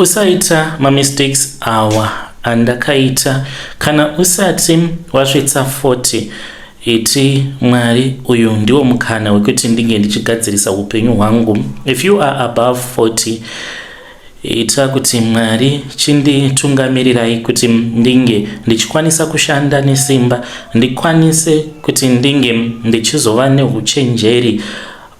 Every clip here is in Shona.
Usaita mistakes awa andakaita kana usati wasvitsa 40 iti Mwari uyu ndiwo mukana wekuti ndinge ndichigadzirisa upenyu hwangu. If you are above 40, ita kuti Mwari chinditungamirai kuti ndinge ndichikwanisa kushanda nesimba, ndikwanise kuti ndinge ndichizova neuchenjeri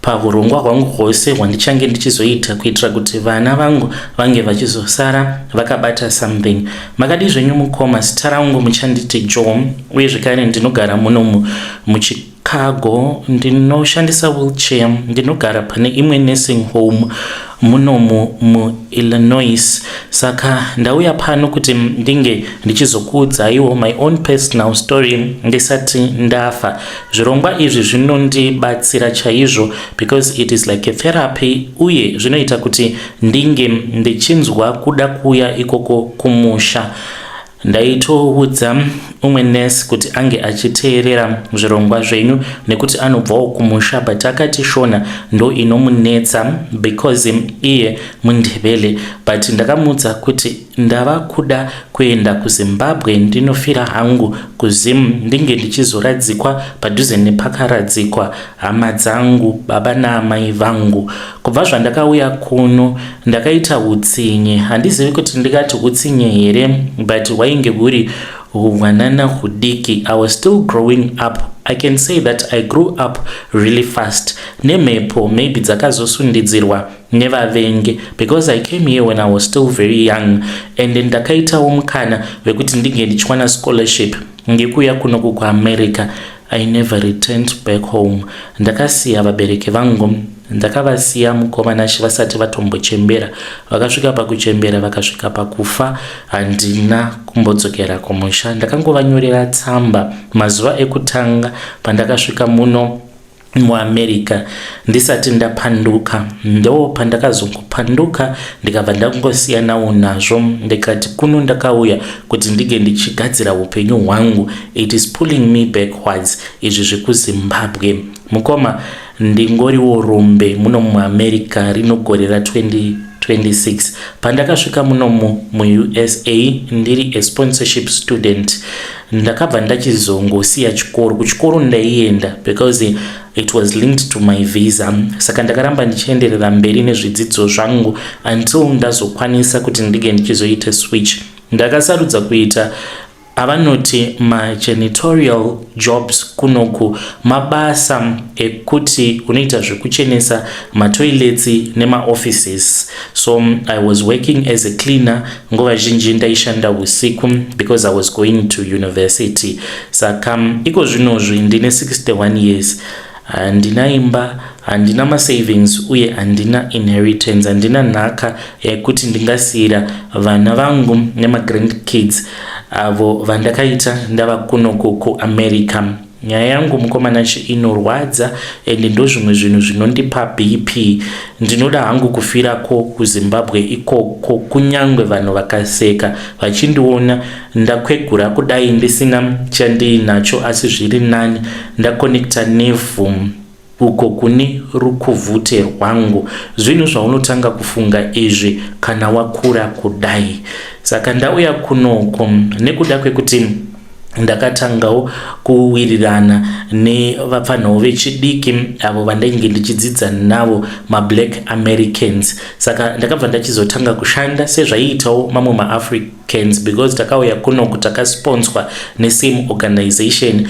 paurongwa hwangu hwose hwandichange ndichizoita kuitira kuti vana vangu vange vachizosara vakabata something. Makadi zvenyu mukoma, zita rangu muchanditi Joe, uye zvekare ndinogara muno muChicago, ndinoshandisa wheelchair, ndinogara pane imwe nursing home muno muIllinois. Saka ndauya pano kuti ndinge ndichizokuudzaiwo my own personal story ndisati ndafa. Zvirongwa izvi zvinondibatsira chaizvo because it is like a therapy, uye zvinoita kuti ndinge ndichinzwa kuda kuuya ikoko kumusha. Ndaitoudza umwe nurse kuti ange achiteerera zvirongwa zvenyu nekuti anobvawo kumusha, but akati shona ndo inomunetsa because iye mundebele. But ndakamuudza kuti ndava kuda kuenda kuZimbabwe ndinofira hangu kuzimu, ndinge ndichizoradzikwa padhuze nepakaradzikwa hama dzangu, baba naamai vangu. Kubva zvandakauya kuno ndakaita utsinye, handizivi kuti ndikati utsinye here, but wainge huri hwanana hudiki. I was still growing up. I can say that I grew up really fast. Nemhepo maybe dzakazosundidzirwa nevavenge because I came here when I was still very young, and ndakaitawo mukana wekuti ndinge ndichwana scholarship ngekuya kuno kuAmerica. I never returned back home. Ndakasiya vabereki vangu, ndakavasiya mukomana vasati vatombochembera. Vakasvika pakuchembera, vakasvika pakufa, handina kumbodzokera kumusha. Ndakangovanyurira tsamba mazuva ekutanga pandakasvika muno muAmerica ndisati ndapanduka. Ndo pandakazongopanduka ndikabva ndangosiyanawo nazvo, ndikati kuno ndakauya kuti ndige ndichigadzira upenyu hwangu. It is pulling me backwards. Izvi zvekuZimbabwe mukoma, ndingoriwo rumbe muno muAmerica rinogorera 2026. Pandakasvika muno muUSA ndiri a sponsorship student, ndakabva ndachizongosiya chikoro. Kuchikoro ndaienda because it was linked to my visa. Saka ndakaramba ndichienderera mberi nezvidzidzo zvangu until ndazokwanisa kuti ndige ndichizoita switch. Ndakasarudza kuita avanoti majanitorial jobs kunoku, mabasa ekuti unoita zvekuchenesa matoilets nemaoffices. So I was working as a cleaner. Nguva zhinji ndaishanda usiku because I was going to university. Saka iko zvinozvi ndine 61 years. Handina imba, handina masavings, uye handina inheritance, handina nhaka yekuti ndingasiyira vana vangu nemagrandkids avo vandakaita ndava kuno kuAmerica. Nyaya yangu mukomana inorwadza, ende ndo zvimwe zvinhu zvinondipa BP. Ndinoda hangu kufirako kuZimbabwe ikoko, kunyangwe vanhu vakaseka vachindiona ndakwegura kudai ndisina chandiinacho, asi zviri nani, ndakonekta nevhu uko kune rukuvhute rwangu. Zvinhu zvaunotanga kufunga izvi kana wakura kudai. Saka ndauya kunoko nekuda kwekuti ndakatangawo kuwirirana nevafanhawo vechidiki avo vandainge ndichidzidza navo, maBlack Americans. Saka ndakabva ndachizotanga kushanda sezvaiitawo mamwe maAfricans because takauya kunoku takasponswa nesame organization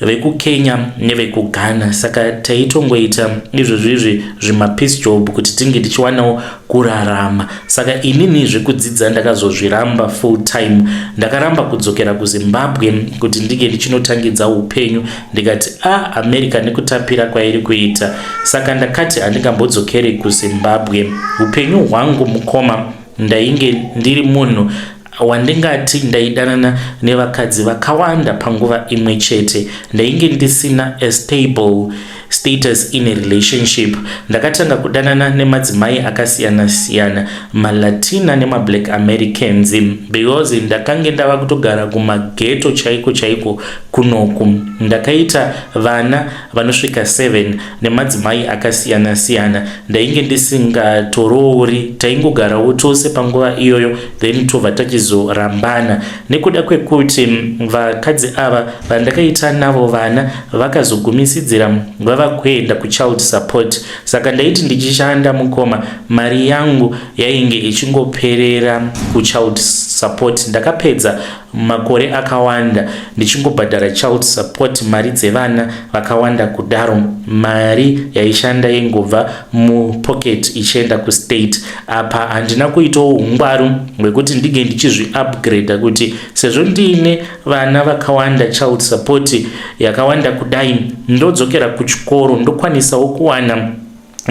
vekuKenya nevekuGhana. Saka taitongoita izvozvizvi zvimapeace job kuti tinge tichiwanawo kurarama. Saka inini zvekudzidza ndakazozviramba full time. Ndakaramba kudzokera kuZimbabwe kuti ndige ndichinotangidza upenyu. Ndikati America nekutapira kwairi kuita. Saka ndakati handingambodzokeri kuZimbabwe. Upenyu hwangu mukoma, ndainge ndiri munhu wandingati ndaidanana nevakadzi vakawanda panguva imwe chete. Ndainge ndisina a stable status in a relationship. Ndakatanga kudanana nemadzimai akasiyana siyana, maLatina nemaBlack Americans, because ndakange ndava kutogara kumageto chaiko kunoku. Ndakaita vana vanosvika 7 nemadzimai akasiyana siyana. Ndainge ndisingatoroori, taingogarawo tose panguva iyoyo, then tobva tachizorambana. Nekuda kwekuti vakadzi ava vandakaita navo vana vakazogumisidzira vava kuenda kuchild support, saka ndaiti ndichishanda mukoma, mari yangu yainge ichingoperera kuchild support. Ndakapedza makore akawanda ndichingobhadhara child support, mari dzevana vakawanda kudaro. Mari yaishanda ingobva mupocket ichienda kustate. Apa handina kuitawo ungwaru hwekuti ndige ndichizvi-upgrade kuti sezvo ndiine vana vakawanda, child support yakawanda kudai, ndodzokera kuchikoro ndokwanisawo kuwana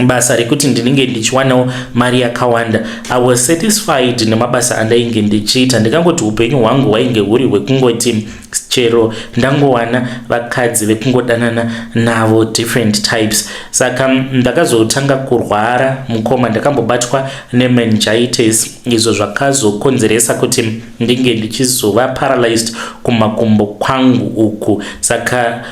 basa rekuti ndinenge ndichiwanawo mari yakawanda. I was satisfied nemabasa andainge ndichiita. Ndikangoti upenyu hwangu hwainge huri hwekungoti chero ndangowana vakadzi vekungodanana navo different types. Saka ndakazotanga kurwara mukoma, ndakambobatwa nemeningitis, izvo zvakazokonzeresa kuti ndinge ndichizova paralyzed kumakumbo kwangu uku. Saka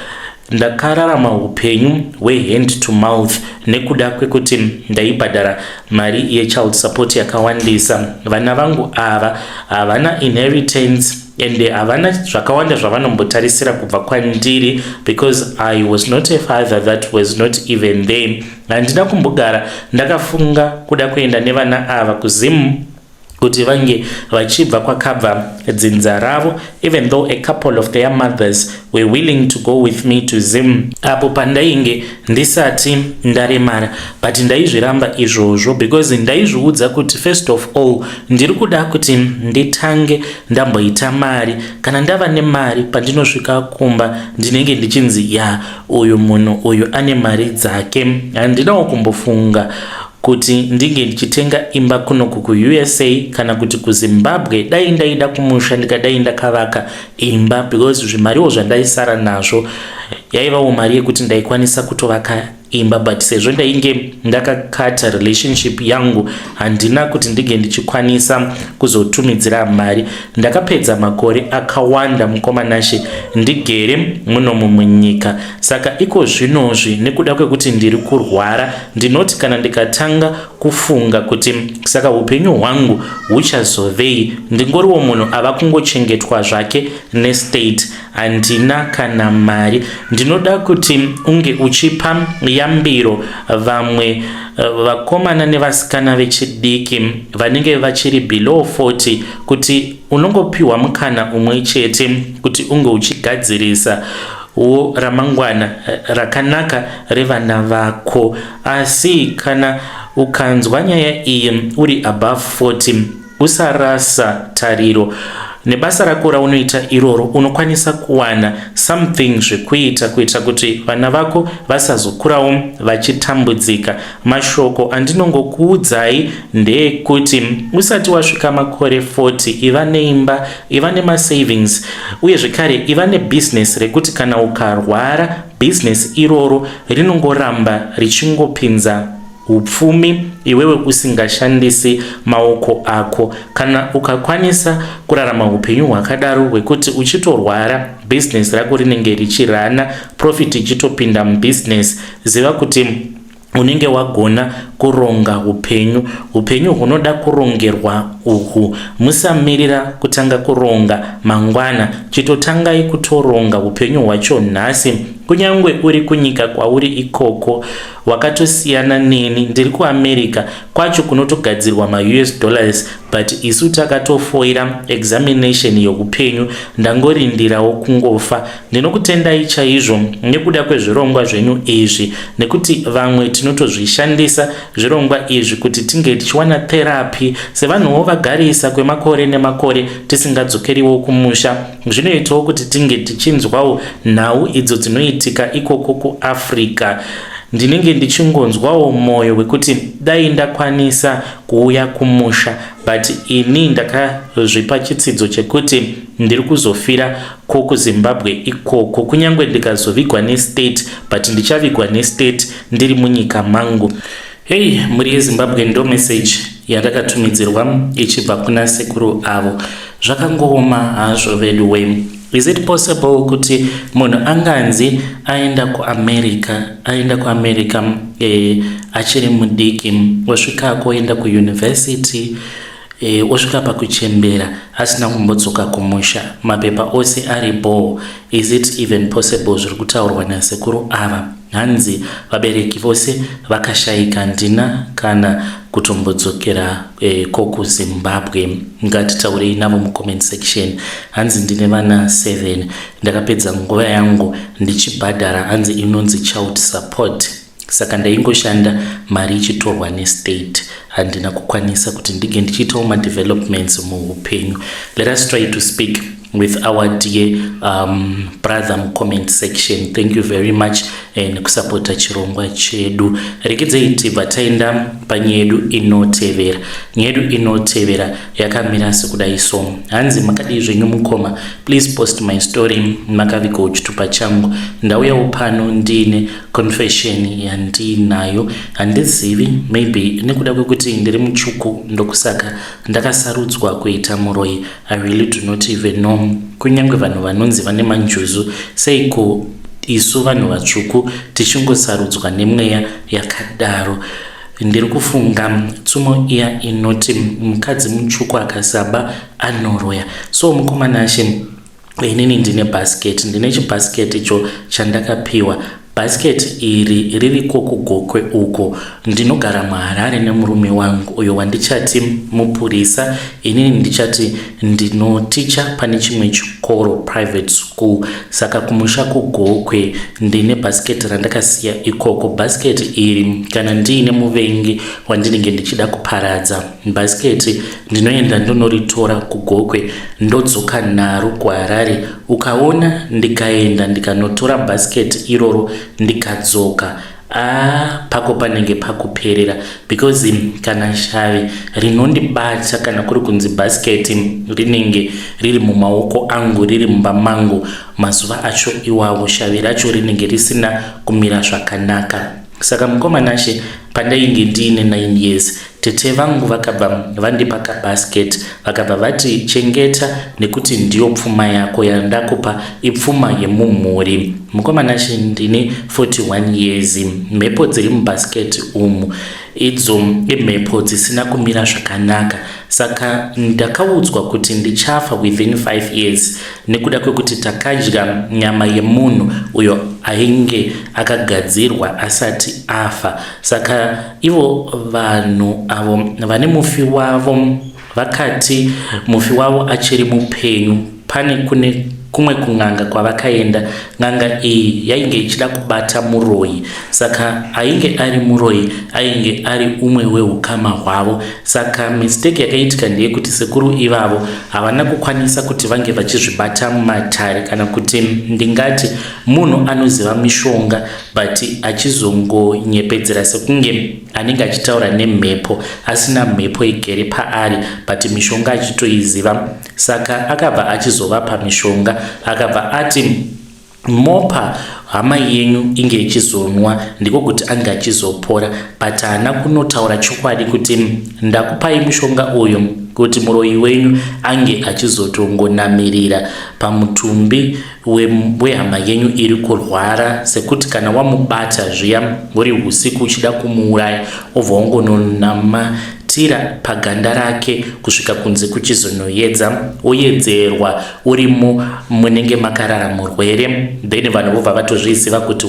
ndakararama upenyu hand to mouth nekuda kwekuti ndaibhadhara mari yechild support yakawandisa. Vana vangu ava havana inheritance ende havana zvakawanda zvavanombotarisira kubva kwandiri, because I was not a father that was not even there. Handina kumbogara ndakafunga kuda kuenda nevana ava kuzimu kuti vange vachibva kwakabva dzinza ravo, even though a couple of their mothers were willing to go with me to Zim apo pandainge ndisati ndaremara, but ndaizviramba izvozvo because ndaizviudza kuti first of all ndiri kuda kuti nditange ndamboita mari. Kana ndava nemari pandinosvika kumba ndinenge ndichinzi uyu munhu uyu ane mari dzake. Handinawo kumbofunga kuti ndinge ndichitenga imba kunoku kuUSA kana kuti kuZimbabwe. Dai ndaida kumusha ndikadai ndakavaka imba, because zvimariwo zvandaisara nazvo yaivawo mari yekuti ndaikwanisa kutovaka imba, but sezvo ndainge ndakakata relationship yangu handina kuti ndige ndichikwanisa kuzotumidzira mari. Ndakapedza makore akawanda mukomanashe ndigere munomu munyika. Saka iko zvinozvi nekuda kwekuti ndiri kurwara, ndinoti kana ndikatanga kufunga kuti saka upenyu hwangu huchazovei, ndingoriwo munhu ava kungochengetwa zvake nestate, handina kana mari. Ndinoda kuti unge uchipa yambiro vamwe vakomana nevasikana vechidiki vanenge vachiri below 40 kuti unongopiwa mukana umwe chete kuti unge uchigadzirisa ramangwana rakanaka revana vako. Asi kana ukanzwa nyaya iyi uri above 40, usarasa tariro. Nebasa rako raunoita iroro unokwanisa kuwana something zvekuita kuita kuti vana vako vasazokurawo vachitambudzika. Mashoko andinongokuudzai ndeyekuti usati wasvika makore 40 iva neimba, iva nemasavings, uye zvekare iva nebusiness rekuti kana ukarwara business iroro rinongoramba richingopinza upfumi iwewe usingashandisi maoko ako. Kana ukakwanisa kurarama upenyu hwakadaro hwekuti uchitorwara business rako rinenge richirana, profit ichitopinda mubusiness, ziva kuti unenge wagona kuronga upenyu hunoda kurongerwa uhu. Musamirira kutanga kuronga mangwana, chitotangai kutoronga upenyu hwacho nhasi. Kunyangwe uri kunyika kwauri ikoko wakatosiyana neni, ndiri kuAmerica kwacho kunotogadzirwa ma-US dollars, but isu takatofoira examination youpenyu, ndangorindirawo kungofa. Ndinokutendai chaizvo nekuda kwezvirongwa zvenyu izvi, nekuti vamwe tinotozvishandisa zvirongwa izvi kuti tinge tichiwana therapy sevanhuwo vagarisa kwemakore nemakore tisingadzokeriwo kumusha. Zvinoitawo kuti tinge tichinzwawo nhau idzo dzinoitika ikoko kuAfrica. ndinenge ndichingonzwawo mwoyo wekuti dai ndakwanisa kuuya kumusha, but ini ndakazvipa chitsidzo chekuti ndiri kuzofira kuZimbabwe ikoko, kunyange ndikazovigwa nestate, but ndichavigwa nestate ndiri munyika mangu. Hey, muri yeZimbabwe ndo message yandakatumidzirwa ichibva kuna sekuru avo. Zvakangooma hazvo veduwe. Is it possible kuti munhu anganzi aenda kuAmerica achiri mudiki, osvikako oenda kuuniversity, osvika pakuchembera asina kumbodzoka kumusha, mapepa ose aripo? Is it even possible zviri kutaurwa nasekuru ava? Hanzi vabereki vose vakashayika, ndina kana kutombodzokera kuZimbabwe. Ngatitaurei navo mucomment section. Hanzi ndine vana 7, ndakapedza nguva yangu ndichibhadhara, hanzi inonzi child support, saka ndaingoshanda mari ichitorwa nestate, handina kukwanisa kuti ndige ndichitawo madevelopments muupenyu. Let us try to speak with our dear brother comment section. Thank you very much nekusapota chirongwa chedu. Regedzei tibva taenda panyaya yedu inotevera. Nyaya yedu inotevera yakamira sekudai so. Hanzi makadii zvenyu mukoma, please post my story makavigawo chitupa changu. Ndauyawo pano ndine confession yandinayo, handizivi, maybe nekuda kwekuti ndiri mutsvuku ndokusaka ndakasarudzwa kuita muroyi. I really do not even know. Kunyange vanhu vanonzi vane manjuzu, seiko isu vanhu vatsvuku tichingosarudzwa nemweya yakadaro? Ndiri kufunga tsumo iya inoti mukadzi mutsvuku akasaba anoroya. So mukomana ashe, inini ndine basket, ndine chibasket icho chandakapiwa. Basket iri ririko kuGokwe uko. Ndinogara muHarare nemurume wangu uyo wandichati mupurisa, inini ndichati ndinoticha pane chimwe chikoro private school. Saka kumusha kuGokwe ndine basket randakasiya ikoko. Basket iri kana ndiine muvengi wandinenge ndichida kuparadza, basket ndinoenda ndonoritora kuGokwe ndodzoka naro kuHarare. Ukaona ndikaenda ndikanotora basket iroro ndikadzoka, pako panenge pakuperera, because kana shavi rinondibata kana kuri kunzi basket rinenge riri mumaoko angu, riri mumba mangu, mazuva acho iwawo shavi racho rinenge risina kumira zvakanaka. Saka mukomana ashe, pandainge ndiine 9 years, tete vangu vakabva vandipaka basket, vakabva vati chengeta nekuti ndiyo pfuma yako yandakupa, ipfuma yemumhuri. Mukomana ashe, ndine 41 years. Mhepo dziri mubasket umu idzo imhepo dzisina kumira zvakanaka. Saka ndakaudzwa kuti ndichafa within 5 years nekuda kwekuti takadya nyama yemunhu uyo ainge akagadzirwa asati afa. Saka ivo vanhu avo vane mufi wavo vakati mufi wavo achiri mupenyu, pane kumwe kung'anga kwavakaenda. Ng'anga iyi yainge ichida kubata muroyi, saka ainge ari muroyi ainge ari umwe weukama hwavo. Saka mistake yakaitika ndeyekuti sekuru ivavo havana kukwanisa kuti vange vachizvibata mumatare, kana kuti ndingati munhu anoziva mishonga but achizongonyepedzera sekunge anenge achitaura nemhepo asina mhepo igere paari, but mishonga achitoiziva. Saka akabva achizovapa mishonga, akabva ati mopa hama yenyu inge ichizonwa ndiko kuti anga achizopora, but haana kunotaura chokwadi kuti ndakupai mushonga uyu kuti muroyi wenyu ange achizotongonamirira pamutumbi wehama yenyu iri kurwara, sekuti kana wamubata zviya uri usiku uchida kumuuraya obva wangononamatira paganda rake kusvika kunze kuchizonoedza, woedzerwa urimo munenge makarara murwere, then vanhu vobva vatozviziva kuti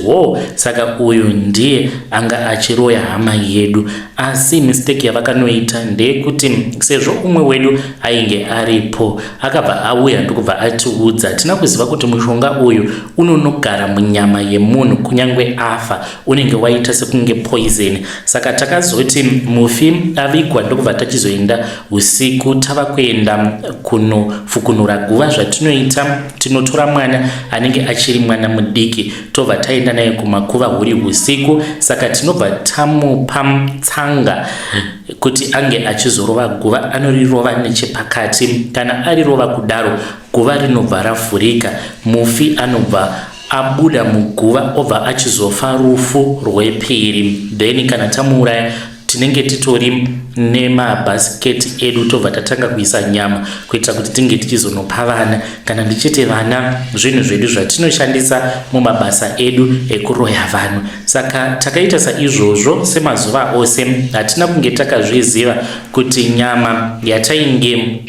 saka uyu ndiye anga achiroya hama yedu. Asi mistake yavakanoita ndeyekuti sezvo umwe wedu ainge aripo, akabva auya ndokubva atiudza, tina kuziva kuti mushonga uyu unonogara munyama yemunhu kunyange afa, unenge waita sekunge poison. Saka takazoti mufi avigwa akabikwa ndokubva tachizoenda usiku tava kuenda kunofukunura guva. Zvatinoita tinotora mwana anenge achiri mwana mudiki tobva taenda naye kumakuva huri usiku, saka tinobva tamupa tsanga kuti ange achizorova guva. Anorirova nechepakati, kana arirova kudaro guva rinobva ravhurika, mufi anobva abuda muguva obva achizofa rufu rwepiri. Then kana tamuuraya tinenge titori nemabhasiketi edu tobva tatanga kuisa nyama kuitira kuti tinge tichizonopa vana. Kana ndichiti vana, zvinhu zvedu zvatinoshandisa mumabasa edu ekuroya vanhu. Saka takaita saizvozvo semazuva ose, hatina kunge takazviziva kuti nyama yatainge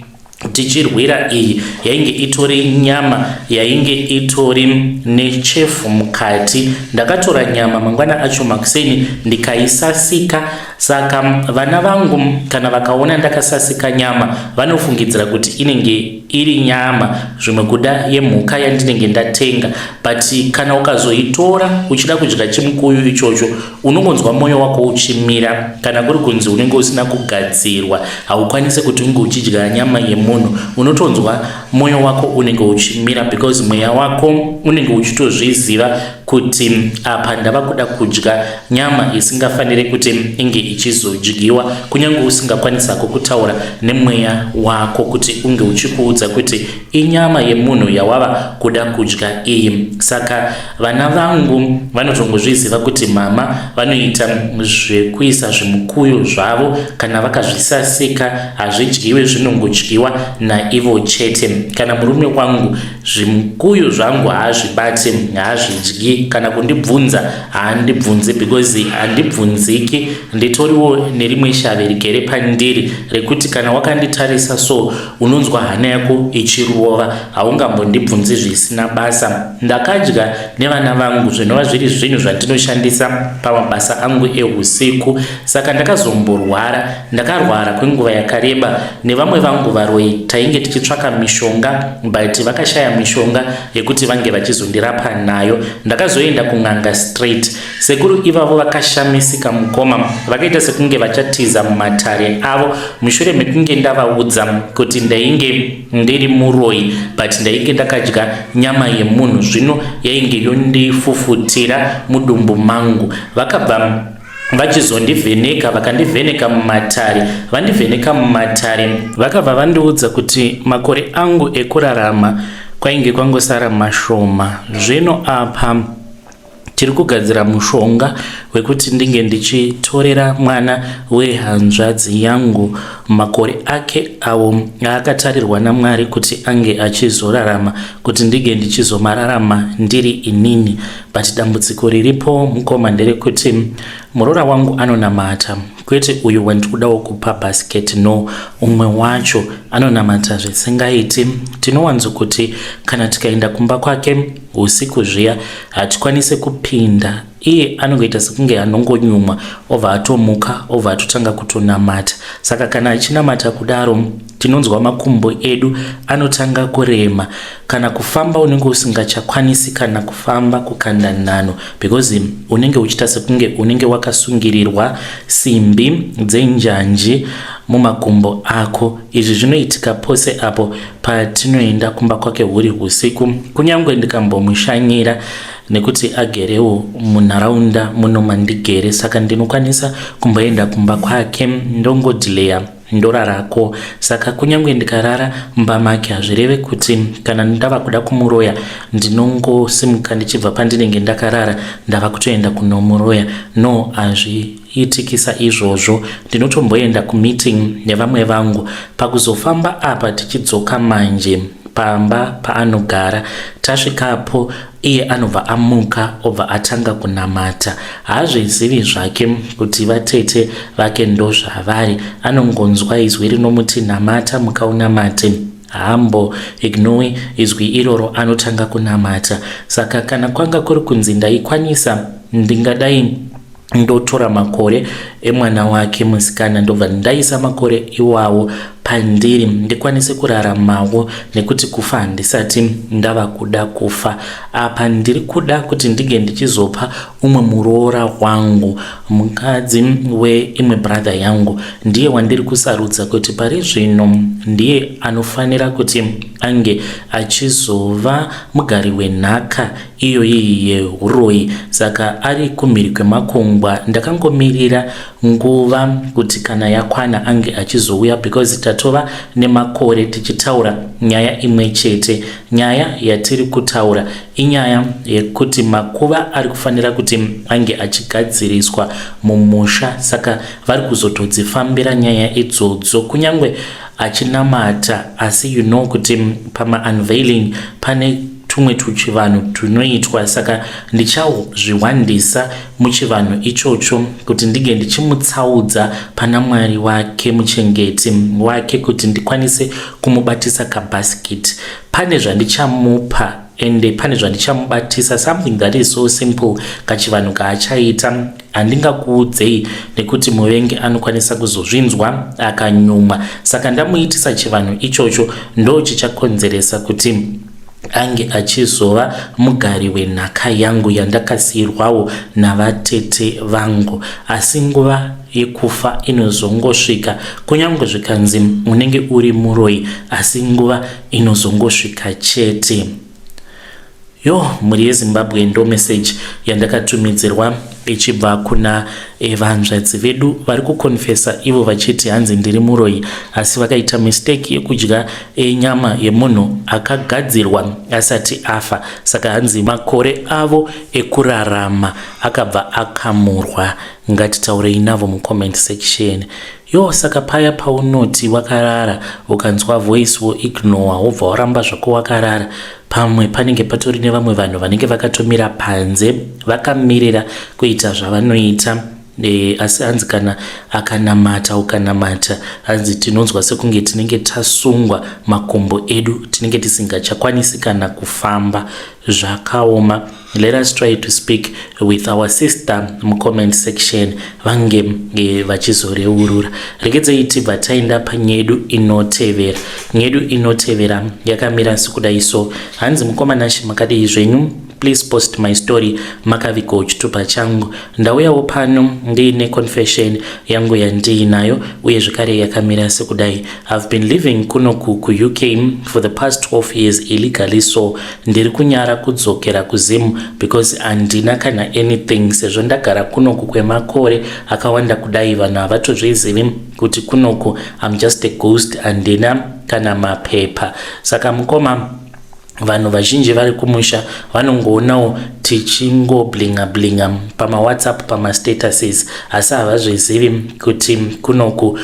tichirwira iyi yainge itori nyama yainge itori nechefu mukati. Ndakatora nyama mangwana acho makuseni ndikaisasika, saka vana vangu kana vakaona ndakasasika nyama vanofungidzira kuti inenge iri nyama zvimwe kuda yemhuka yandinenge ndatenga. But kana ukazoitora uchida kudya chimukuyu ichocho unongonzwa mwoyo wako uchimira. Kana kuri kunzi unenge usina kugadzirwa haukwanisi kuti unge uchidya nyama yemunhu, unotonzwa mwoyo wako unenge uchimira because mweya wako unenge uchitozviziva kuti apa ndava kuda kudya nyama isingafaniri kuti inge ichizodyiwa, kunyange usingakwanisa kutaura nemweya wako kuti unge uchikuudza kuti inyama yemunhu yawava kuda kudya iyi. Saka vana vangu vanotongozviziva kuti mama vanoita zvekuisa zvimukuyu zvavo, kana vakazvisasika hazvidyiwe, zvinongodyiwa naivo chete. Kana murume wangu zvimukuyu zvangu haazvibati, haazvidyi. Kana kundibvunza haandibvunzi because handibvunziki. Nditoriwo nerimwe shave rigere pandiri rekuti kana wakanditarisa so unonzwa hana yako ichirova, haungambondibvunzi zvisina basa. Ndakadya nevana vangu zvinova zviri zvinhu zvandinoshandisa pamabasa angu eusiku. Saka ndakazomborwara, ndakarwara kwenguva yakareba nevamwe vangu varoyi. Tainge tichitsvaka mishonga but vakashaya mishonga yekuti vange vachizondirapa nayo. Ndakazoenda kun'anga straight. Sekuru ivavo vakashamisika mukoma, vakaita sekunge vachatiza mumatare avo mushure mekunge ndavaudza kuti ndainge ndiri muroyi but ndainge ndakadya nyama yemunhu. Zvino yainge yondifufutira mudumbu mangu. Vakabva vachizondivheneka, vakandivheneka mumatare. Vandivheneka mumatare vakabva vandiudza kuti makore angu ekurarama kwainge kwangosara mashoma. Zvino apa tiri kugadzira mushonga wekuti ndinge ndichitorera mwana wehanzvadzi yangu makore ake awo akatarirwa naMwari kuti ange achizorarama, kuti ndige ndichizomararama ndiri inini. But dambudziko riripo mukoma nderekuti murora wangu anonamata, kwete uyu wandikudawo kupa basket, no, umwe wacho anonamata zvisingaiti. Tinowanzo kuti kana tikaenda kumba kwake usiku zviya hatikwanise kupinda. Iye anongoita sekunge anongonyumwa obva atomuka obva atotanga kutonamata. Saka kana achinamata kudaro tinonzwa makumbo edu anotanga kurema. Kana kufamba unenge usingachakwanisi kana kufamba kukanda nano because unenge uchita sekunge unenge wakasungirirwa simbi dzenjanji mumakumbo ako. Izvi zvinoitika pose apo patinoenda kumba kwake huri usiku, kunyange ndikambomushanyira nekuti agerewo munharaunda muno mandigere. Saka ndinokwanisa kumboenda kumba kwake ndongodhileya ndorarako. Saka kunyange ndikarara mumba make hazvireve kuti kana ndava kuda kumuroya ndinongosimuka ndichibva pandinenge ndakarara ndava kutoenda kunomuroya. No, hazviitikisa izvozvo. Ndinotomboenda kumeeting nevamwe vangu. Pakuzofamba apa tichidzoka manje pamba paanogara, tasvikapo iye anobva amuka obva atanga kunamata. Haazvizivi zvake kuti vatete vake ndozvavari, anongonzwa izwi rinomuti namata mukaunamate. Hambo ignore izwi iroro, anotanga kunamata. Saka kana kwanga kuri kunzi ndaikwanisa ndingadai ndotora makore emwana wake musikana ndobva ndaisa makore iwawo pandiri ndikwanise kuraramawo, nekuti kufa handisati ndava kuda kufa. Apa ndiri kuda kuti ndige ndichizopa umwe muroora wangu, mukadzi weimwe brother yangu, ndiye wandiri kusarudza kuti pari zvino ndiye anofanira kuti ange achizova mugari wenhaka iyoyi yeuroi. Saka ari kumhiri kwemakungwa ndakangomirira nguva kuti kana yakwana ange achizouya, because tatova nemakore tichitaura nyaya imwe chete. Nyaya yatiri kutaura inyaya yekuti makuva ari kufanira kuti ange achigadziriswa mumusha, saka vari kuzotodzifambira nyaya idzodzo kunyangwe achinamata. Asi kuti pama-unveiling pane tumwe tuchivanhu tunoitwa, saka ndichazviwandisa muchivanhu ichocho kuti ndige ndichimutsaudza pana Mwari wake, muchengeti wake, kuti ndikwanise kumubatisa kabhasikiti. Pane zvandichamupa ende pane zvandichamubatisa, something that is so simple, kachivanhu kaachaita. Handingakuudzei nekuti muvengi anokwanisa kuzozvinzwa akanyuma. Saka ndamuitisa chivanhu ichocho ndo chichakonzeresa kuti ange achizova mugari wenhaka yangu yandakasiyirwawo navatete vangu. Asi nguva yekufa inozongosvika, kunyange zvikanzi unenge uri muroi, asi nguva inozongosvika chete. Mhuri yeZimbabwe ndo message yandakatumidzirwa ichibva kuna vanzvadzi vedu vari kukonfesa ivo vachiti hanzi ndiri muroi, asi vakaita mistake yekudya nyama yemunhu akagadzirwa asati afa. Saka hanzi makore avo ekurarama akabva akamurwa. Ngatitaurei navo mucomment section. Saka paya paunoti wakarara ukanzwa voice woignore, wobva waramba zvako wakarara, pamwe panenge patori nevamwe vanhu vanenge vakatomira panze vakamirira kuita zvavanoita. Asi hanzi kana akanamata ukanamata, hanzi tinonzwa sekunge tinenge tasungwa makumbo edu, tinenge tisingachakwanisi kana kufamba, zvakaoma. Let us try to speak with our sister mucomment section vange vachizoreurura. Regedzei tibva taenda panyedu inotevera. Nyedu inotevera yakamira sekudai so. Hanzi mukomanashi makadii zvenyu, please post my story makavigo chitupa changu. Ndauyawo pano ndiine confession yangu yandiinayo, uye zvakare yakamira sekudai. I've been living kunoku ku UK for the past 12 years illegally, so ndiri kunyara kudzokera kuzimu because handina kana anything, sezvo ndagara kunoku kwemakore akawanda kudai. Vanhu havatozvizivi kuti kunoku I'm just a ghost, handina kana mapepa. Saka mukoma, vanhu vazhinji vari kumusha vanongoonawo tichingoblinga blinga pama WhatsApp, pama statuses, asi havazvizivi kuti kunoku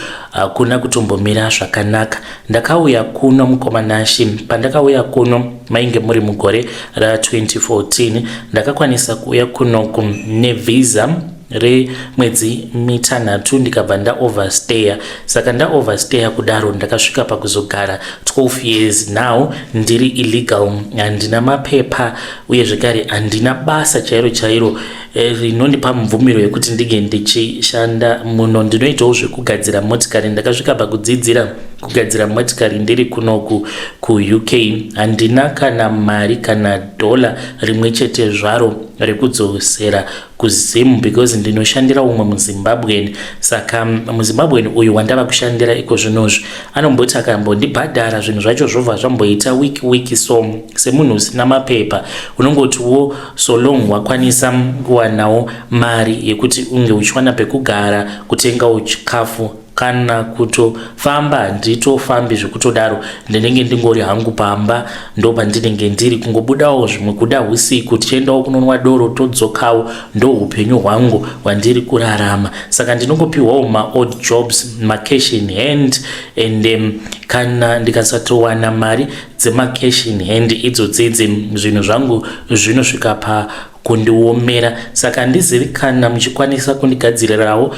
kuna kutombomira zvakanaka. Ndakauya kuno mukomanashi, pandakauya kuno mainge muri mugore ra2014. Ndakakwanisa kuuya kunoku nevisa remwedzi mitanhatu ndikabva ndaoverstaya. Saka ndaoverstaya kudaro ndakasvika pakuzogara 12 years now ndiri illegal. Handina mapepa uye zvekare handina basa chairo chairo rinondipa mubvumiro yekuti ndige ndichishanda muno. Ndinoitawo zvekugadzira motikari. Ndakasvika pakudzidzira kugadzira motikari ndiri kunoku ku UK. Handina kana mari kana dola rimwe chete zvaro rekudzosera kuzimu because ndinoshandira umwe muZimbabwean. Saka muZimbabwean uyu wandava kushandira iko zvinozvi anomboti akambondibhadhara zvinhu zvacho zvobva zvamboita wiki so semunhu usina mapepa unongotiwo so long wakwanisa kuwanawo mari yekuti unge uchiwana pekugara, kutengawo chikafu kana kutofamba. Handitofambi zvekutodaro, ndinenge ndingori hangu pamba ndo pandinenge ndiri, kungobudawo zvimwe kuda usiku tichiendawo kunonwa doro todzokawo. Ndo upenyu hwangu hwandiri kurarama. Saka ndinongopiwawo ma-odd jobs, ma-cash in hand, and kana ndikasatowana mari dzema-cash in hand idzodzidzi zvinhu zvangu zvinosvika kundiomera. Saka handizivi kana muchikwanisa kundigadzirirawo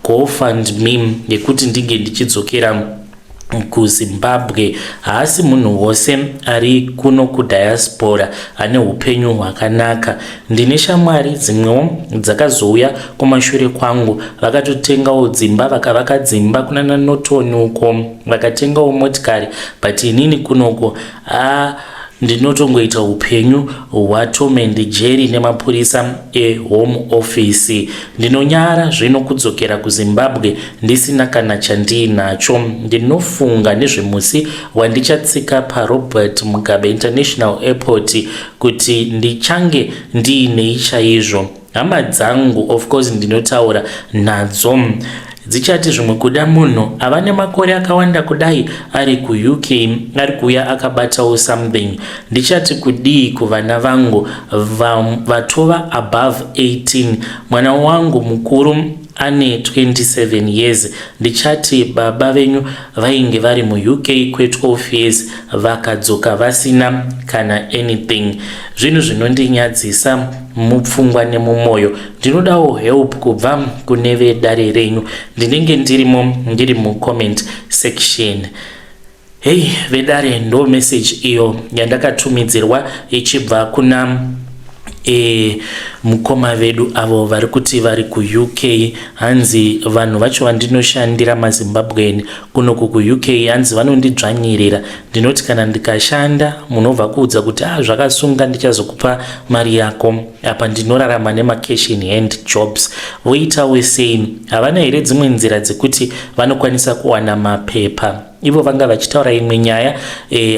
GoFundMe yekuti ndige ndichidzokera kuZimbabwe. Haasi munhu wose ari kuno kudiaspora ane upenyu hwakanaka. Ndine shamwari dzimwewo dzakazouya kumashure kwangu vakatotengawo dzimba vakavaka dzimba kunana Norton uko vakatengawo motikari, but inini kunoko ndinotongoita upenyu hwaTom and Jerry nemapurisa eHome Office. Ndinonyara zvino kudzokera kuZimbabwe ndisina kana chandinacho. Ndinofunga nezvemusi wandichatsika paRobert Mugabe International Airport kuti ndichange ndiinei chaizvo. Hama dzangu of course ndinotaura nadzo dzichati zvimwe kuda munhu ava nemakore akawanda kudai ari kuUK ari kuuya akabatawo something. Ndichati kudii kuvana vangu vatova above 18. Mwana wangu mukuru ane 27 years. Ndichati baba venyu vainge vari muUK kwe12 years vakadzoka vasina kana anything. Zvinhu zvinondinyadzisa mupfungwa nemumoyo. Ndinodawo help kubva kune vedare renyu. Ndinenge ndiri mu comment section. Hey vedare, ndo message iyo yandakatumidzirwa ichibva kuna mukoma vedu avo vari kuti vari kuUK. Hanzi vanhu vacho vandinoshandira maZimbabwean kunoku kuUK hanzi vanondidzvanyirira. Ndinoti kana ndikashanda munobva kuudza kuti zvakasunga ndichazokupa mari yako. Apa ndinorarama nemacash in hand jobs. Voitawo sei? Havana here dzimwe nzira dzekuti vanokwanisa kuwana mapepa? Ivo vanga vachitaura imwe nyaya.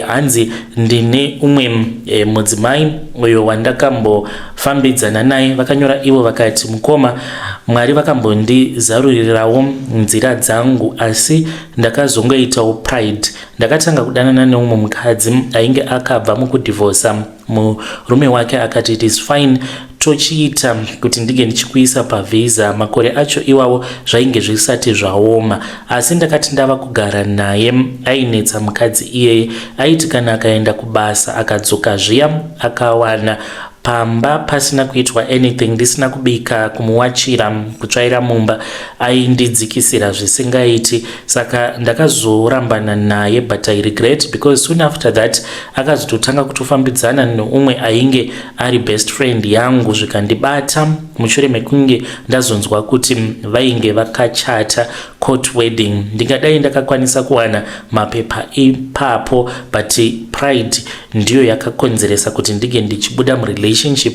Hanzi ndine umwe mudzimai uyo wandakambofambidzana naye. Vakanyora ivo vakati, mukoma, Mwari vakambondizarurirawo nzira dzangu, asi ndakazongoitawo pride. Ndakatanga kudanana neumwe mukadzi ainge akabva mukudhivorsa murume wake akati it is fine tochiita kuti ndige ndichikuisa pavisa. Makore acho iwawo zvainge zvisati zvaoma, asi ndakati ndava kugara naye ainetsa mukadzi iyeye. Aiti kana akaenda kubasa akadzoka zviya akawana pamba pasina kuitwa anything, ndisina kubika, kumuwachira, kutsvaira mumba, aindidzikisira zvisingaiti. Saka ndakazorambana naye, but I regret because soon after that akazototanga kutofambidzana neumwe ainge ari best friend yangu zvikandibata mushure mekunge ndazonzwa kuti vainge vakachata court wedding. Ndingadai ndakakwanisa kuwana mapepa ipapo, but pride ndiyo yakakonzeresa kuti ndige ndichibuda relationship.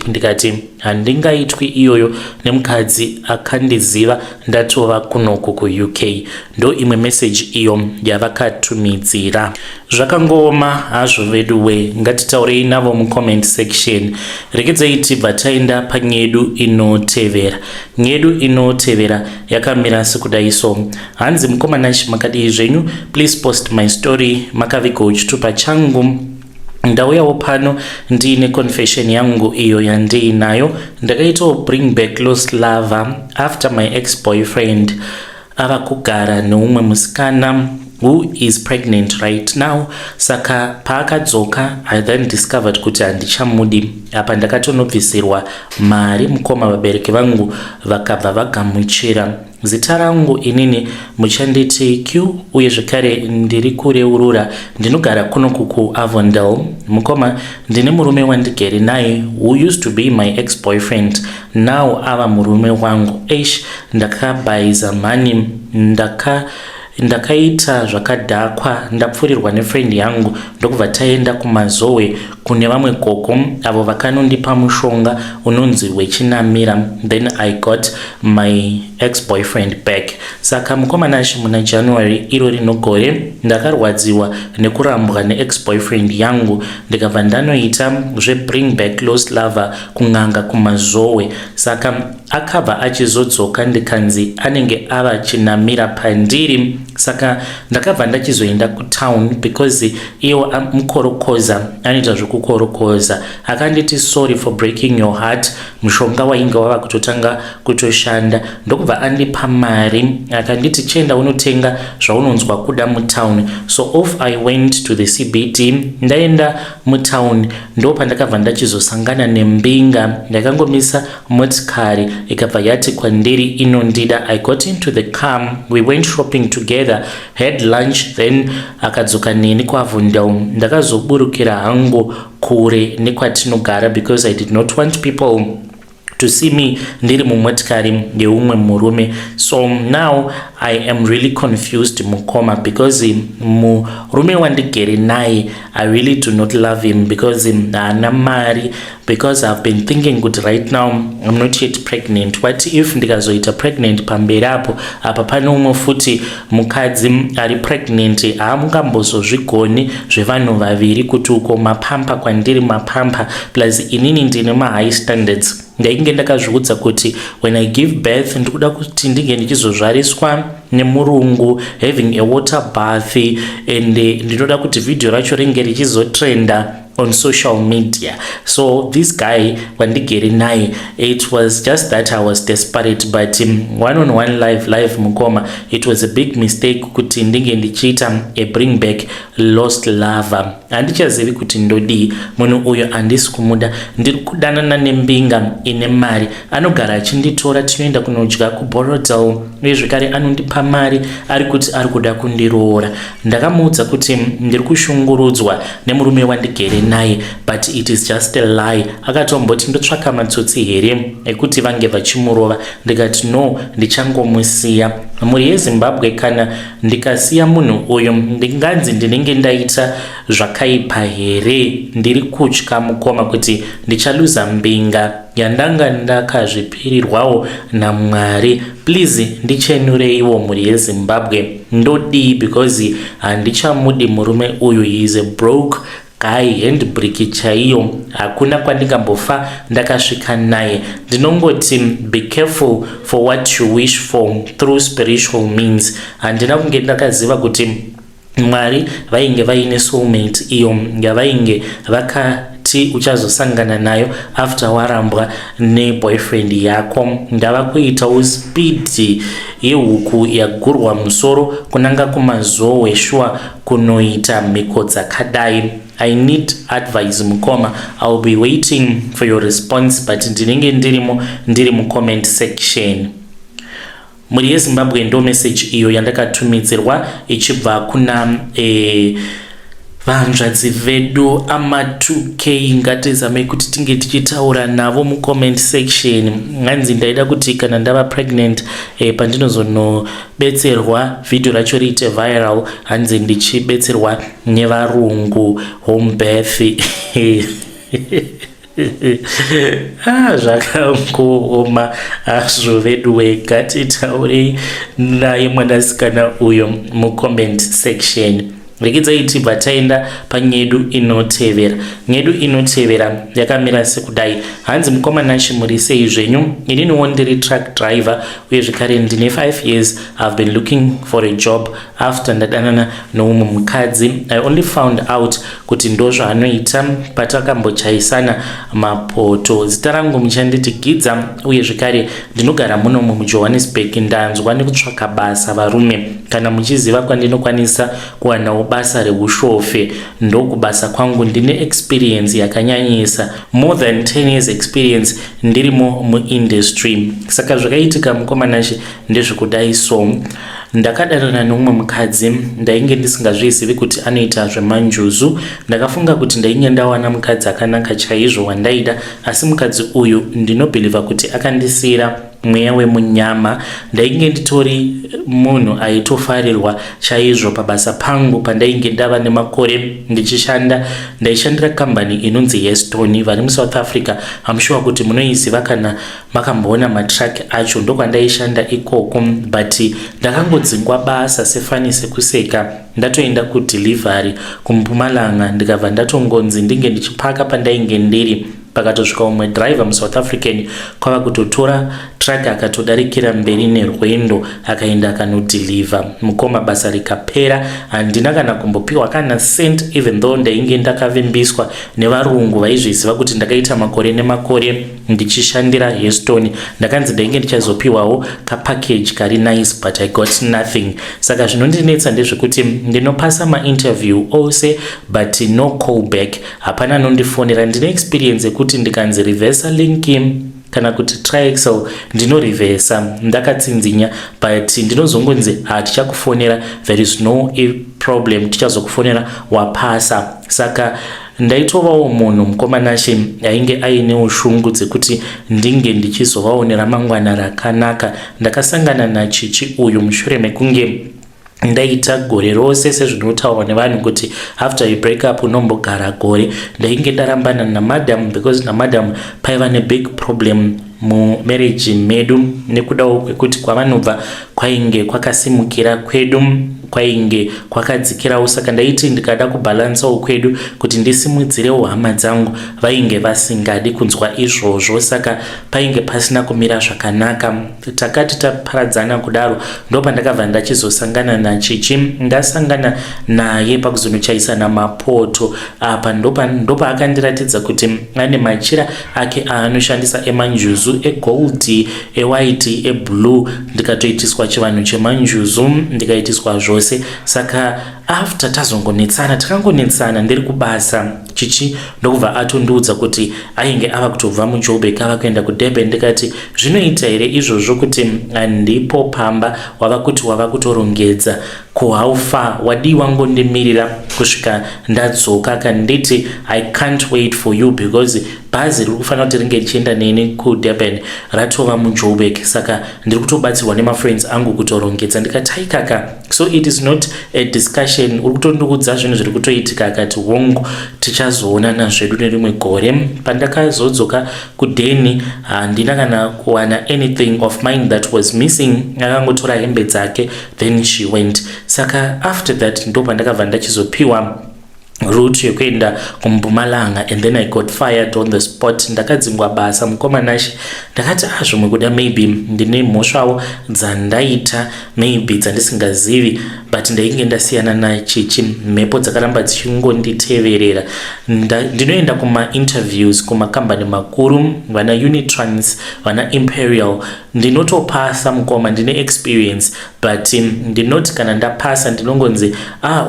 Ndikati handingaitwi iyoyo nemukadzi akandiziva ndatova kunoku kuUK. Ndo imwe message iyo yavakatumidzira. Zvakangoma hazvo veduwe, ngatitaurei navo mucomment section. Regedzai tibva taenda panyedu inotevera. Nyedu inotevera yakamira sekudai so. Hanzi mukomana makadii zvenyu, please post my story makavigo chitupa changu. Ndauyawo pano ndiine confession yangu iyo yandiinayo. Ndakaitawo bring back lost lover after my ex-boyfriend ava kugara neumwe musikana who is pregnant right now. Saka paakadzoka I then discovered kuti handichamudi. Apa ndakatonobvisirwa mari mukoma vabereki vangu vakabva vagamuchira. Zita rangu inini muchanditi Q, uye zvekare ndiri kureurura. Ndinogara kunoku kuAvondale. Mukoma ndine murume wandigere naye who used to be my ex-boyfriend, now ava murume wangu. Ndakabaiza mani, ndakaita zvakadhakwa, ndapfurirwa nefriend yangu ndokubva taenda kumazowe kune vamwe gogo avo vakanondipa mushonga unonzi wechinamira. Then I got my ex-boyfriend back. Saka mukomana muna January iro rinogore ndakarwadziwa nekurambwa ne-ex-boyfriend yangu, ndikabva ndanoita bring back lost lover kunganga kumazowe. Saka akabva achizodzoka ndikanzi anenge ava chinamira pandiri. Saka ndakabva ndachizoenda kutown because iwo mukorokoza anoita zvekukorokoza. Akanditi sorry for breaking your heart, mushonga wainge wava kutotanga kutoshanda. Ndokubva andipa mari akanditi chenda unotenga zvaunonzwa kuda mutown. So off I went to the CBD. Ndaenda mutown ndo pandakabva ndachizosangana nembinga. Ndakangomisa motikari ikabva yati kwandiri inondida. I got into the car, we went shopping together. together, had lunch, then akadzoka neni kuAvondale. Ndakazoburukira hangu kure nekwatinogara because I did not want people to see me ndiri mumotikari yeumwe murume. So now I am really confused mukoma because murume wandigere naye I really do not love him because haana mari, because I've been thinking good right now I'm not yet pregnant. What if ndikazoita pregnant pamberi apo apa pane umwe futi mukadzi ari pregnant, haamungambozozvigoni zvevanhu vaviri kuti uko mapampa kwandiri mapampa plus inini ndine high standards. Ndainge ndakazviudza kuti when I give birth ndikuda kuti ndinge ndichizozvariswa nemurungu, having a water bath, and ndinoda kuti video racho ringe richizotrenda on social media. So this guy wandigere naye, it was just that I was desperate, but one-on-one live mukoma, it was a big mistake kuti ndinge ndichiita a bring back lost lover. Handichazivi kuti ndodii munhu uyo, handisi kumuda, ndiri kudanana nembinga ine mari, anogara achinditora tinoenda kunodya kuBorodale uye zvekare anondipa mari ari kuti ari kuda kundiroora. Ndakamuudza kuti ndiri kushungurudzwa nemurume wandigere naye, but it is just a lie. Akatomboti ndotsvaka matsotsi here ekuti vange vachimurova. Ndikati no, ndichangomusiya. Muri yeZimbabwe kana ndikasiya munhu uyo ndinganzi ndinenge ndaita zvakaipa here, ndiri kutya mukoma kuti ndichaluza mbinga yandanga ndakazvipirirwawo naMwari. Please ndichenureiwo muri yeZimbabwe, ndodii because handichamudi murume uyu. He is a broke guy, handbrake chaiyo, hakuna kwandingambofa ndakasvika naye. Ndinongoti be careful for what you wish for through spiritual means. Handina kunge ndakaziva kuti Mwari vainge vaine soulmate iyo yavainge vakati uchazosangana nayo after warambwa neboyfriend yako. Ndava kuitawo speed yehuku yagurwa musoro kunanga kumazowe shua kunoita mhiko dzakadai. I need advice mukoma. I'll be waiting for your response, but ndinenge ndiri mu comment section. Muri yeZimbabwe ndo message iyo yandakatumidzirwa ichibva kuna vanzvadzi vedu ama 2K. Ngatizame kuti tinge tichitaura navo mu comment section. Nganzi ndaida kuti kana ndava pregnant pandinozonobetserwa video racho riite viral, hanzi ndichibetserwa nevarungu home birth. Zvakangooma hazvo vedu wega. Titaurei naye mwanasikana uyo mu comment section. Rekidzai tibva taenda panyedu inotevera. Nyedu inotevera yakamira sekudai. Hanzi mukomana muri sei zvenyu? Ininiwo ndiri truck driver uye zvekare ndine 5 years. I've been looking for a job after ndadanana noumwe mukadzi. I only found out kuti ndo zvaanoita patakambochaisana mapoto. Zita rangu muchanditi Gidza uye zvekare ndinogara muno muJohannesburg. Ndanzwa nekutsvaka basa varume. Kana muchiziva kwandinokwanisa kuwanawo basa reushofe, ndokubasa kwangu. Ndine experience yakanyanyisa, more than 10 years experience ndirimo muindustry. Saka zvakaitika mukomanashi ndezvekudai. So ndakadanana nomumwe mukadzi ndainge ndisingazvizivi kuti anoita zvemanjuzu. Ndakafunga kuti ndainge ndawana mukadzi akanaka chaizvo wandaida, asi mukadzi uyu ndinobheliva kuti akandisira mweya wemunyama. Ndainge nditori munhu aitofarirwa chaizvo pabasa pangu pandainge ndava nemakore ndichishanda. Ndaishandira kambani inonzi Yestoni vari muSouth Africa. I'm sure kuti munoiziva kana makamboona matrack acho. Ndokwandaishanda ikoko, but ndakangodzingwa basa sefani sekuseka. Ndatoenda kudelivery kuMpumalanga, ndikabva ndatongonzi ndinge ndichipaka pandainge ndiri. Pakatosvika umwe driver muSouth African kwava kutotora truck akatodarikira mberi nerwendo akaenda akanodeliver. Mukoma basa rikapera. Handina kana kumbopiwa kana cent, even though ndainge ndakavimbiswa nevarungu vaizviziva kuti ndakaita makore nemakore ndichishandira Heston. Ndakanzi ndainge ndichazopiwawo kapackage kari nice, but I got nothing. Saka zvinondinetsa ndezvekuti ndinopasa ma-interview ose but no callback. Hapana nondifonera. Ndine experience kuti ndikanzi reverse link kana kuti triaxle ndinorivhesa ndakatsinzinya, but ndinozongonzi tichakufonera, there is no problem, tichazokufonera wapasa. Saka ndaitovawo munhu mukomanashi ainge aine ushungu dzekuti ndinge ndichizovaonera mangwana rakanaka. Ndakasangana nachichi uyu mushure mekunge ndaita gore rose sezvinotaurwa nevanhu kuti after you break up unombogara gore. Ndainge ndarambana namadam because namadam paiva nebig problem mumarriage medu nekudawo kwekuti kwavanobva kwainge kwakasimukira kwedu kwainge kwakadzikirawo. Saka ndaiti ndikada kubalansawo kwedu kuti ndisimudzirewo hama dzangu vainge vasingadi kunzwa izvozvo, saka painge pasina kumira zvakanaka. Takati taparadzana kudaro ndopandakabva ndachizosangana nachichi. Ndasangana naye pakuzonochaisana mapoto. Apa ndopa akandiratidza kuti ane machira ake aanoshandisa emanjuzu, egold, ewhite, eblue. Ndikatoitiswa chivanhu chemanjuzu ndikaitiswa zvose. Saka after takangonetsana ndiri kubasa, chichi ndokubva atondiudza kuti ainge ava kutobva muJoburg ava kuenda kuDurban. Ndikati zvinoita here izvozvo kuti ndipo pamba wava kuti wava kutorongedza, ko how far wadi wangondimirira kusvika ndadzoka? Kanditi I can't wait for you because bhazi riri kufanira kuti ringe richienda neni kuDurban ratova muJoburg, saka ndiri kutobatsirwa nemafriends angu kutorongedza. Ndikati haikaka, so it is not a discussion, uri kutondiudza zvinhu zviri kutoitika. Akati hongu tichazoonana zvedu nerimwe gore. Pandakazodzoka kuDeni handina kana kuwana anything of mine that was missing. Akangotora hembe dzake then she went. Saka after that ndo pandakabva ndachizopiwa route yekuenda kuMpumalanga and then I got fired on the spot. Ndakadzingwa basa mukomanashi. Ndakati zvimwe kuda maybe ndine mhosvawo dzandaita maybe dzandisingazivi, but ndainge ndasiyana nachichi. Mhepo dzakaramba dzichingonditeverera. Ndinoenda kuma-interviews kumakambani makuru, vana Unitrans, vana Imperial. Ndinotopasa mukoma, ndine experience, but ndinoti kana ndapasa ndinongonzi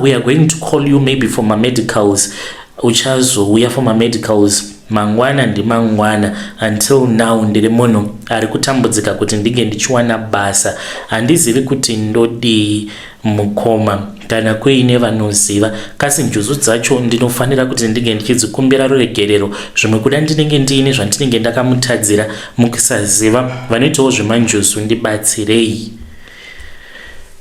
we are going to call you maybe for my medicals. Uchazouya for my medicals mangwana ndimangwana. Until now ndiri munhu ari kutambudzika kuti ndinge ndichiwana basa. Handizivi kuti ndodi mukoma kana kuine vanoziva, kasi njuzu dzacho ndinofanira kuti ndinge ndichidzikumbira ruregerero. Zvimwe kuda ndinenge ndiine zvandinenge ndakamutadzira mukusaziva. Vanoitawo zvemanjuzu ndibatsirei.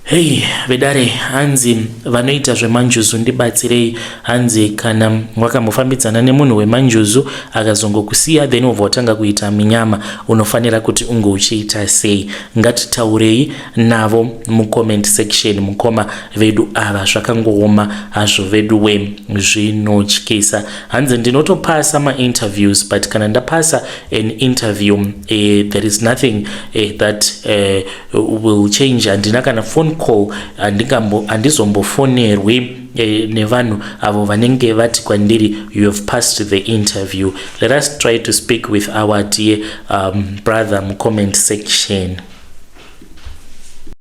Hey vedare, hanzi vanoita zvemanjuzu ndibatsirei. Hanzi kana wakambofambidzana nemunhu wemanjuzu akazongokusiya then ubva watanga kuita minyama, unofanira kuti unge uchiita sei? Ngatitaurei navo mucomment section. Mukoma vedu ava zvakangooma hazvo vedu we zvinotyisa. Hanzi ndinotopasa ma-interviews, but kana ndapasa an interview there is nothing that will change. Handina kana phone call, handizombofonerwi nevanhu avo vanenge vati kwandiri you have passed the interview. Let us try to speak with our dear brother mucomment section.